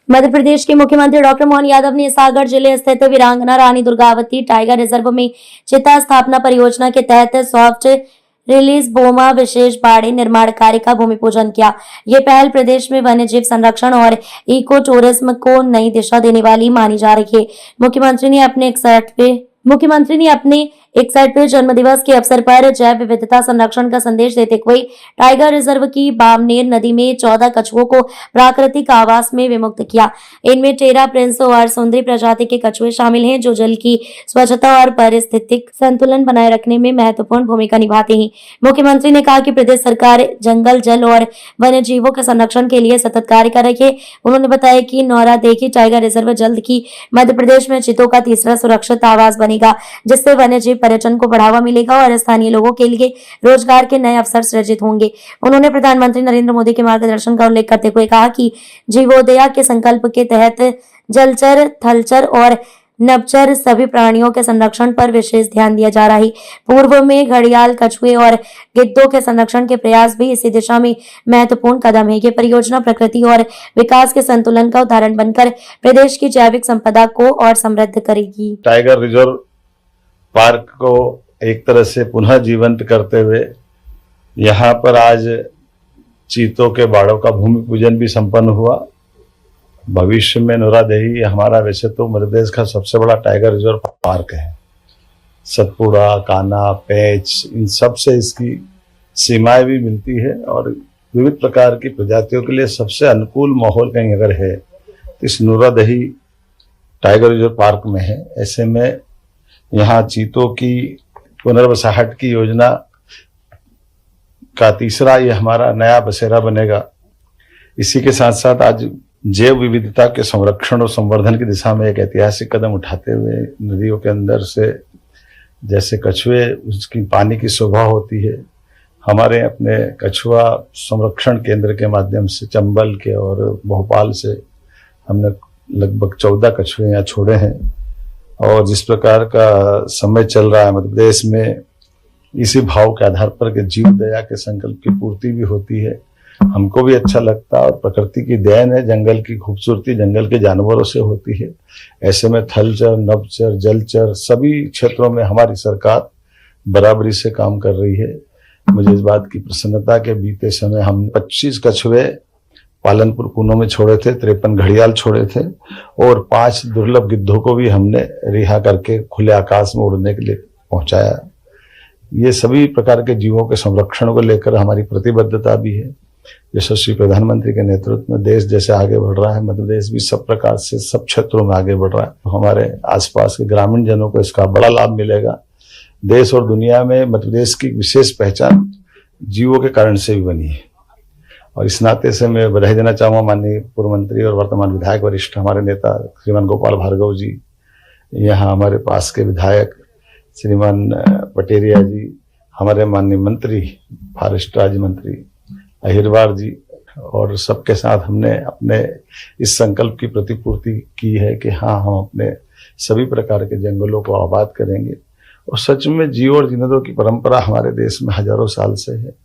मध्य प्रदेश के मुख्यमंत्री डॉक्टर मोहन यादव ने सागर जिले स्थित वीरांगना रानी दुर्गावती टाइगर रिजर्व में चिता स्थापना परियोजना के तहत सॉफ्ट रिलीज बोमा विशेष बाड़े निर्माण कार्य का भूमि पूजन किया। ये पहल प्रदेश में वन्यजीव संरक्षण और इको टूरिज्म को नई दिशा देने वाली मानी जा रही है। मुख्यमंत्री ने अपने 61वें जन्म दिवस के अवसर पर जैव विविधता संरक्षण का संदेश देते हुए टाइगर रिजर्व की बामनेर नदी में 14 कछुओं को प्राकृतिक आवास में विमुक्त किया। इनमें टेरा प्रिंस और सुंदरी प्रजाति के कछुए शामिल हैं, जो जल की स्वच्छता और पारिस्थितिक संतुलन बनाए रखने में महत्वपूर्ण भूमिका निभाते हैं। मुख्यमंत्री ने कहा कि प्रदेश सरकार जंगल, जल और वन्य जीवों के संरक्षण के लिए सतत कार्य कर रही है। उन्होंने बताया कि नौरादेखी टाइगर रिजर्व जल्द ही मध्य प्रदेश में चीतों का तीसरा सुरक्षित आवास बनेगा, जिससे वन्यजीव पर्यटन को बढ़ावा मिलेगा और स्थानीय लोगों के लिए रोजगार के नए अवसर सृजित होंगे। उन्होंने प्रधानमंत्री नरेंद्र मोदी के मार्गदर्शन का उल्लेख करते हुए कहा कि जीवोदया के संकल्प के तहत जलचर, थलचर और नभचर सभी प्राणियों के संरक्षण पर विशेष ध्यान दिया जा रहा है। पूर्व में घड़ियाल, कछुए और गिद्धों के संरक्षण के प्रयास भी इसी दिशा में महत्वपूर्ण कदम है। ये परियोजना प्रकृति और विकास के संतुलन का उदाहरण बनकर प्रदेश की जैविक संपदा को और समृद्ध करेगी। टाइगर रिजर्व पार्क को एक तरह से पुनः जीवंत करते हुए यहाँ पर आज चीतों के बाड़ों का भूमि पूजन भी संपन्न हुआ। भविष्य में नौरादेही हमारा वैसे तो मध्य प्रदेश का सबसे बड़ा टाइगर रिजर्व पार्क है। सतपुड़ा, कान्हा, पेंच, इन सब से इसकी सीमाएं भी मिलती है और विविध प्रकार की प्रजातियों के लिए सबसे अनुकूल माहौल कहीं अगर है तो इस नौरादेही टाइगर रिजर्व पार्क में है। ऐसे में यहाँ चीतों की पुनर्वसाहट की योजना का तीसरा ये हमारा नया बसेरा बनेगा। इसी के साथ साथ आज जैव विविधता के संरक्षण और संवर्धन की दिशा में एक ऐतिहासिक कदम उठाते हुए नदियों के अंदर से जैसे कछुए, उसकी पानी की शोभा होती है, हमारे अपने कछुआ संरक्षण केंद्र के माध्यम से चंबल के और भोपाल से हमने लगभग 14 कछुए यहाँ छोड़े हैं। और जिस प्रकार का समय चल रहा है मध्य प्रदेश में, इसी भाव के आधार पर के जीव दया के संकल्प की पूर्ति भी होती है। हमको भी अच्छा लगता है और प्रकृति की देन है। जंगल की खूबसूरती जंगल के जानवरों से होती है। ऐसे में थलचर, नभचर, जलचर सभी क्षेत्रों में हमारी सरकार बराबरी से काम कर रही है। मुझे इस बात की प्रसन्नता के बीते समय हम 25 कछुए पालनपुर कूनों में छोड़े थे, 53 घड़ियाल छोड़े थे और 5 दुर्लभ गिद्धों को भी हमने रिहा करके खुले आकाश में उड़ने के लिए पहुंचाया। ये सभी प्रकार के जीवों के संरक्षण को लेकर हमारी प्रतिबद्धता भी है। यशस्वी प्रधानमंत्री के नेतृत्व में देश जैसे आगे बढ़ रहा है, मध्य प्रदेश भी सब प्रकार से सब क्षेत्रों में आगे बढ़ रहा है। तो हमारे आसपास के ग्रामीण जनों को इसका बड़ा लाभ मिलेगा। देश और दुनिया में मध्य प्रदेश की विशेष पहचान जीवों के कारण से भी बनी है और इस नाते से मैं बधाई देना चाहूँगा माननीय पूर्व मंत्री और वर्तमान विधायक वरिष्ठ हमारे नेता श्रीमान गोपाल भार्गव जी, यहाँ हमारे पास के विधायक श्रीमान पटेरिया जी, हमारे माननीय मंत्री फॉरेस्ट राज्य मंत्री अहिरवार जी, और सबके साथ हमने अपने इस संकल्प की प्रतिपूर्ति की है कि हाँ, हम अपने सभी प्रकार के जंगलों को आबाद करेंगे। और सच में जीव और जिंदगियों की परंपरा हमारे देश में हजारों साल से है।